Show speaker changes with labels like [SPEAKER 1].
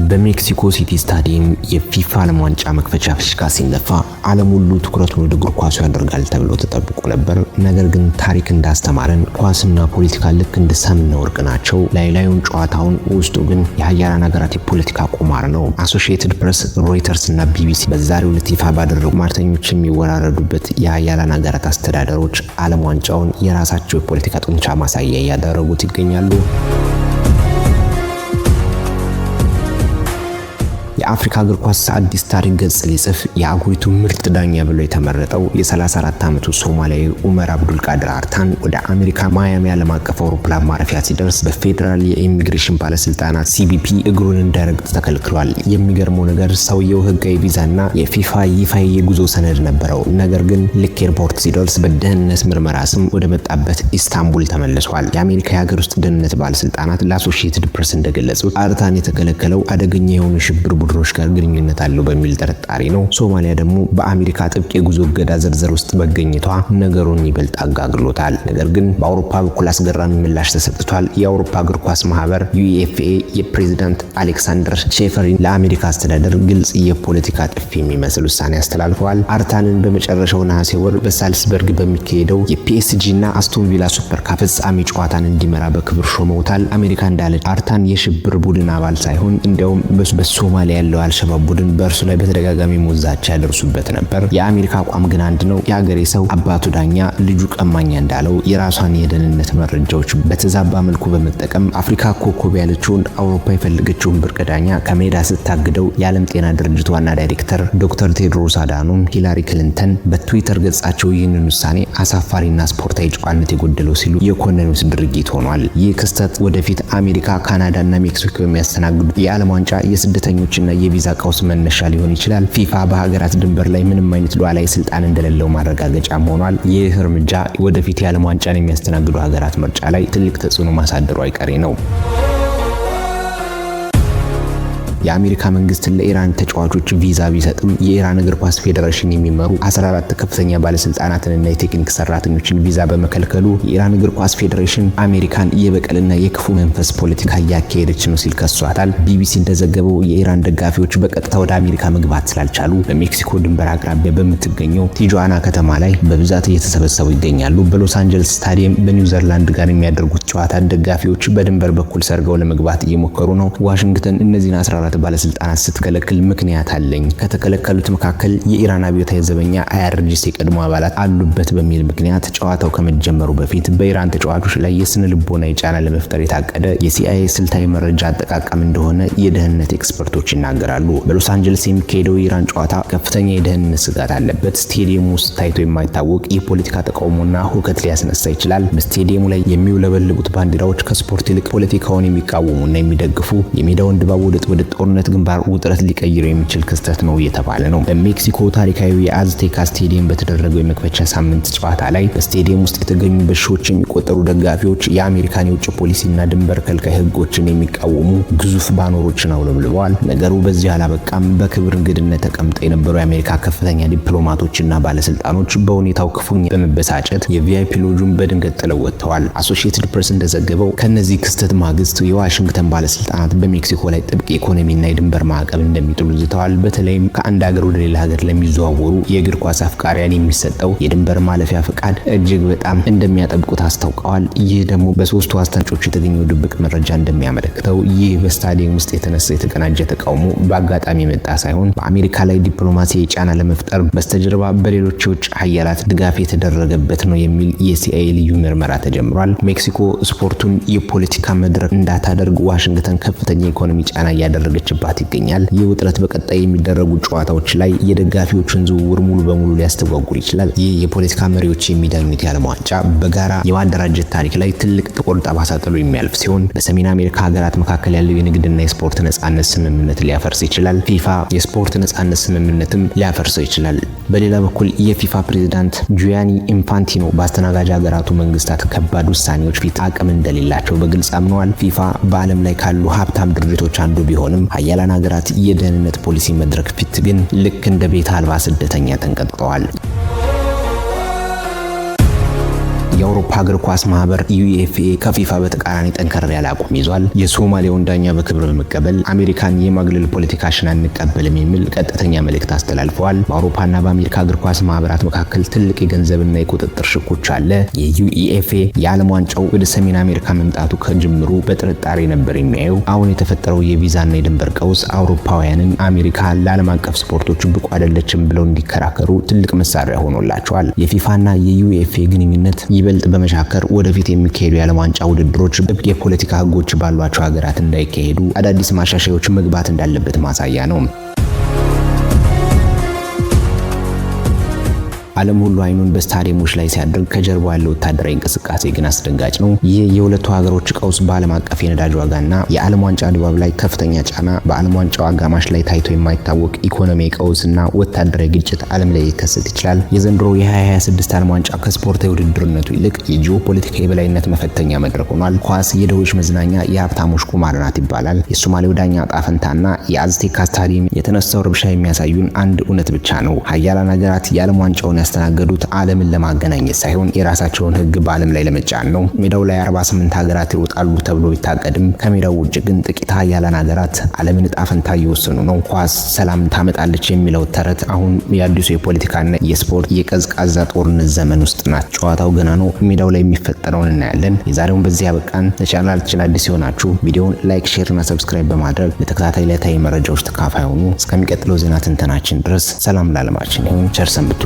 [SPEAKER 1] በሜክሲኮ ሲቲ ስታዲየም የፊፋ ዓለም ዋንጫ መክፈቻ ፍሽካ ሲነፋ ዓለም ሁሉ ትኩረቱን ወደ እግር ኳሱ ያደርጋል ተብሎ ተጠብቆ ነበር። ነገር ግን ታሪክ እንዳስተማረን ኳስና ፖለቲካ ልክ እንደ ሰምና ወርቅ ናቸው። ላዩን ጨዋታውን፣ ውስጡ ግን የሀያላን ሀገራት የፖለቲካ ቁማር ነው። አሶሺየትድ ፕሬስ፣ ሮይተርስ እና ቢቢሲ በዛሬው ዕለት ይፋ ባደረጉ ማርተኞች የሚወራረዱበት የሀያላን ሀገራት አስተዳደሮች ዓለም ዋንጫውን የራሳቸው የፖለቲካ ጡንቻ ማሳያ እያደረጉት ይገኛሉ። የአፍሪካ እግር ኳስ አዲስ ታሪክ ገጽ ሊጽፍ የአህጉሪቱ ምርጥ ዳኛ ብሎ የተመረጠው የ34 ዓመቱ ሶማሊያዊ ኡመር አብዱል ቃድር አርታን ወደ አሜሪካ ማያሚ ዓለም አቀፍ አውሮፕላን ማረፊያ ሲደርስ በፌዴራል የኢሚግሬሽን ባለስልጣናት ሲቢፒ እግሩን እንዳይረግጥ ተከልክሏል። የሚገርመው ነገር ሰውየው ህጋዊ ቪዛና የፊፋ ይፋዊ የጉዞ ሰነድ ነበረው። ነገር ግን ልክ ኤርፖርት ሲደርስ በደህንነት ምርመራ ስም ወደ መጣበት ኢስታንቡል ተመልሷል። የአሜሪካ የሀገር ውስጥ ደህንነት ባለስልጣናት ለአሶሺየትድ ፕሬስ እንደገለጹት አርታን የተከለከለው አደገኛ የሆኑ ሽብር ቡድኖች ጋር ግንኙነት አለው በሚል ጥርጣሬ ነው። ሶማሊያ ደግሞ በአሜሪካ ጥብቅ የጉዞ እገዳ ዝርዝር ውስጥ መገኘቷ ነገሩን ይበልጥ አጋግሎታል። ነገር ግን በአውሮፓ በኩል አስገራሚ ምላሽ ተሰጥቷል። የአውሮፓ እግር ኳስ ማህበር ዩኤፍኤ የፕሬዝዳንት አሌክሳንደር ሼፈሪን ለአሜሪካ አስተዳደር ግልጽ የፖለቲካ ጥፊ የሚመስል ውሳኔ አስተላልፈዋል። አርታንን በመጨረሻው ነሐሴ ወር በሳልስበርግ በሚካሄደው የፒኤስጂ እና አስቶን ቪላ ሱፐር ካፕ ፍጻሜ ጨዋታን እንዲመራ በክብር ሾመውታል። አሜሪካ እንዳለች አርታን የሽብር ቡድን አባል ሳይሆን እንዲያውም በሶማሊያ ያለው አልሸባብ ቡድን በእርሱ ላይ በተደጋጋሚ ሞዛቻ ያደርሱበት ነበር። የአሜሪካ አቋም ግን አንድ ነው። የሀገሬ ሰው አባቱ ዳኛ ልጁ ቀማኛ እንዳለው የራሷን የደህንነት መረጃዎች በተዛባ መልኩ በመጠቀም አፍሪካ ኮከብ ያለችውን አውሮፓ የፈለገችውን ብርቅ ዳኛ ከሜዳ ስታግደው የዓለም ጤና ድርጅት ዋና ዳይሬክተር ዶክተር ቴድሮስ አዳኖም ሂላሪ ክሊንተን በትዊተር ገጻቸው ይህንን ውሳኔ አሳፋሪና ስፖርታዊ ጨዋነት የጎደለው ሲሉ የኮነኑት ድርጊት ሆኗል። ይህ ክስተት ወደፊት አሜሪካ፣ ካናዳና ሜክሲኮ የሚያስተናግዱት የዓለም ዋንጫ የስደተኞችና የቪዛ ቀውስ መነሻ ሊሆን ይችላል። ፊፋ በሀገራት ድንበር ላይ ምንም አይነት ሉዓላዊ ስልጣን እንደሌለው ማረጋገጫም ሆኗል። ይህ እርምጃ ወደፊት የዓለም ዋንጫን የሚያስተናግዱ ሀገራት ምርጫ ላይ ትልቅ ተጽዕኖ ማሳደሩ አይቀሬ ነው። የአሜሪካ መንግስት ለኢራን ተጫዋቾች ቪዛ ቢሰጥም የኢራን እግር ኳስ ፌዴሬሽን የሚመሩ 14 ከፍተኛ ባለስልጣናትንና የቴክኒክ ሰራተኞችን ቪዛ በመከልከሉ የኢራን እግር ኳስ ፌዴሬሽን አሜሪካን የበቀልና የክፉ መንፈስ ፖለቲካ እያካሄደች ነው ሲል ከሷታል። ቢቢሲ እንደዘገበው የኢራን ደጋፊዎች በቀጥታ ወደ አሜሪካ መግባት ስላልቻሉ በሜክሲኮ ድንበር አቅራቢያ በምትገኘው ቲጁዋና ከተማ ላይ በብዛት እየተሰበሰቡ ይገኛሉ። በሎስ አንጀለስ ስታዲየም በኒውዚላንድ ጋር የሚያደርጉት ጨዋታ ደጋፊዎች በድንበር በኩል ሰርገው ለመግባት እየሞከሩ ነው። ዋሽንግተን እነዚህን 14 ባለስልጣናት ስትከለክል ምክንያት አለኝ፣ ከተከለከሉት መካከል የኢራን አብዮታዊ ዘበኛ አይአርጂሲ የቀድሞ አባላት አሉበት በሚል ምክንያት ጨዋታው ከመጀመሩ በፊት በኢራን ተጫዋቾች ላይ የስነ ልቦና ጫና ለመፍጠር የታቀደ የሲአይኤ ስልታዊ መረጃ አጠቃቀም እንደሆነ የደህንነት ኤክስፐርቶች ይናገራሉ። በሎስ አንጀለስ የሚካሄደው የኢራን ጨዋታ ከፍተኛ የደህንነት ስጋት አለበት። ስቴዲየሙ ውስጥ ታይቶ የማይታወቅ የፖለቲካ ተቃውሞና ሁከት ሊያስነሳ ይችላል። በስቴዲየሙ ላይ የሚውለበልቡት ባንዲራዎች ከስፖርት ይልቅ ፖለቲካውን የሚቃወሙና የሚደግፉ የሜዳውን ድባብ ወደ ጦርነት ግንባር ውጥረት ሊቀይር የሚችል ክስተት ነው እየተባለ ነው። በሜክሲኮ ታሪካዊ የአዝቴካ ስቴዲየም በተደረገው የመክፈቻ ሳምንት ጨዋታ ላይ በስቴዲየም ውስጥ የተገኙ በሺዎች የሚቆጠሩ ደጋፊዎች የአሜሪካን የውጭ ፖሊሲና ድንበር ከልካይ ህጎችን የሚቃወሙ ግዙፍ ባነሮችን አውለብልበዋል። ነገሩ በዚህ አላበቃም። በክብር እንግድነት ተቀምጠው የነበሩ የአሜሪካ ከፍተኛ ዲፕሎማቶችና ባለስልጣኖች በሁኔታው ክፉኛ በመበሳጨት የቪአይፒ ሎጁን በድንገት ጥለው ወጥተዋል። አሶሺየትድ ፕሬስ እንደዘገበው ከነዚህ ክስተት ማግስት የዋሽንግተን ባለስልጣናት በሜክሲኮ ላይ ጥብቅ ኢኮኖሚና የድንበር ማዕቀብ እንደሚጥሉ ዝተዋል። በተለይም ከአንድ ሀገር ወደ ሌላ ሀገር ለሚዘዋወሩ የእግር ኳስ አፍቃሪያን የሚሰጠው የድንበር ማለፊያ ፈቃድ እጅግ በጣም እንደሚያጠብቁት አስታውቀዋል። ይህ ደግሞ በሶስቱ አስታንጮች የተገኘው ድብቅ መረጃ እንደሚያመለክተው ይህ በስታዲየም ውስጥ የተነሳ የተቀናጀ ተቃውሞ በአጋጣሚ የመጣ ሳይሆን በአሜሪካ ላይ ዲፕሎማሲያዊ ጫና ለመፍጠር በስተጀርባ በሌሎች የውጭ ሀያላት ድጋፍ የተደረገበት ነው የሚል የሲአይኤ ልዩ ምርመራ ተጀምሯል። ሜክሲኮ ስፖርቱን የፖለቲካ መድረክ እንዳታደርግ ዋሽንግተን ከፍተኛ ኢኮኖሚ ጫና እያደረገችባት ይገኛል። ይህ ውጥረት በቀጣይ የሚደረጉ ጨዋታዎች ላይ የደጋፊዎችን ዝውውር ሙሉ በሙሉ ሊያስተጓጉል ይችላል። ይህ የፖለቲካ መሪዎች የሚዳኙት የዓለም ዋንጫ በጋራ የማደራጀት ታሪክ ላይ ትልቅ ጥቁር ጠባሳ ጥሎ የሚያልፍ ሲሆን በሰሜን አሜሪካ ሀገራት መካከል ያለው የንግድና የስፖርት ነጻነት ስምምነት ሊያፈርስ ይችላል። ፊፋ የስፖርት ነጻነት ስምምነትም ሊያፈርሰው ይችላል። በሌላ በኩል የፊፋ ፕሬዝዳንት ጁያኒ ኢንፋንቲኖ በአስተናጋጅ ሀገራቱ መንግስታት ከባድ ውሳኔዎች ፊት አቅም እንደሌላቸው በግልጽ አምነዋል። ፊፋ በዓለም ላይ ካሉ ሀብታም ድርጅቶች አንዱ ቢሆንም ሀያላን ሀገራት የደህንነት ፖሊሲ መድረክ ፊት ግን ልክ እንደ ቤት አልባ ስደተኛ ተንቀጥቅጠዋል። የአውሮፓ እግር ኳስ ማህበር ዩኤፍኤ ከፊፋ በተቃራኒ ጠንከር ያለ አቋም ይዟል። የሶማሊያውን ዳኛ በክብር በመቀበል አሜሪካን የማግለል ፖለቲካሽን አንቀበልም የሚል ቀጥተኛ መልእክት አስተላልፈዋል። በአውሮፓና በአሜሪካ እግር ኳስ ማህበራት መካከል ትልቅ የገንዘብና የቁጥጥር ሽኩቻ አለ። የዩኤፍኤ የዓለም ዋንጫው ወደ ሰሜን አሜሪካ መምጣቱ ከጅምሩ በጥርጣሬ ነበር የሚያየው። አሁን የተፈጠረው የቪዛና የድንበር ቀውስ አውሮፓውያንን አሜሪካ ለዓለም አቀፍ ስፖርቶች ብቁ አይደለችም ብለው እንዲከራከሩ ትልቅ መሳሪያ ሆኖላቸዋል። የፊፋና የዩኤፍኤ ግንኙነት ይበልጥ በመሻከር ወደፊት የሚካሄዱ የዓለም ዋንጫ ውድድሮች ጥብቅ የፖለቲካ ህጎች ባሏቸው ሀገራት እንዳይካሄዱ አዳዲስ ማሻሻያዎች መግባት እንዳለበት ማሳያ ነው። ዓለም ሁሉ አይኑን በስታዲየሞች ላይ ሲያደርግ ከጀርባው ያለው ወታደራዊ እንቅስቃሴ ግን አስደንጋጭ ነው። ይህ የሁለቱ ሀገሮች ቀውስ በዓለም አቀፍ የነዳጅ ዋጋና የዓለም ዋንጫ ድባብ ላይ ከፍተኛ ጫና፣ በዓለም ዋንጫው አጋማሽ ላይ ታይቶ የማይታወቅ ኢኮኖሚያዊ ቀውስና ወታደራዊ ግጭት ዓለም ላይ ሊከሰት ይችላል። የዘንድሮ የ2026 ዓለም ዋንጫ ከስፖርታዊ ውድድርነቱ ይልቅ የጂኦፖለቲካ የበላይነት መፈተኛ መድረክ ሆኗል። ኳስ የድሆች መዝናኛ፣ የሀብታሞች ቁማር ናት ይባላል። የሶማሌው ዳኛ ዕጣ ፈንታና የአዝቴካ ስታዲየም የተነሳው ረብሻ የሚያሳዩን አንድ እውነት ብቻ ነው። ሀያላን ሀገራት የዓለም ዋንጫውን ያስተናገዱት ዓለምን ለማገናኘት ሳይሆን የራሳቸውን ህግ በዓለም ላይ ለመጫን ነው። ሜዳው ላይ 48 ሀገራት ይወጣሉ ተብሎ ቢታቀድም ከሜዳው ውጭ ግን ጥቂት ሀያላን ሀገራት ዓለምን ዕጣ ፈንታ እየወሰኑ ነው። ኳስ ሰላም ታመጣለች የሚለው ተረት አሁን የአዲሱ የፖለቲካና የስፖርት የቀዝቃዛ ጦርነት ዘመን ውስጥ ናት። ጨዋታው ገና ነው። ሜዳው ላይ የሚፈጠረውን እናያለን። የዛሬውን በዚህ ያበቃን። ለቻናላችን አዲስ የሆናችሁ ቪዲዮውን ላይክ፣ ሼር እና ሰብስክራይብ በማድረግ ለተከታታይ ዕለታዊ መረጃዎች ተካፋይ ሁኑ። እስከሚቀጥለው ዜና ትንተናችን ድረስ ሰላም ለዓለማችን ይሁን። ቸር ሰንብቱ።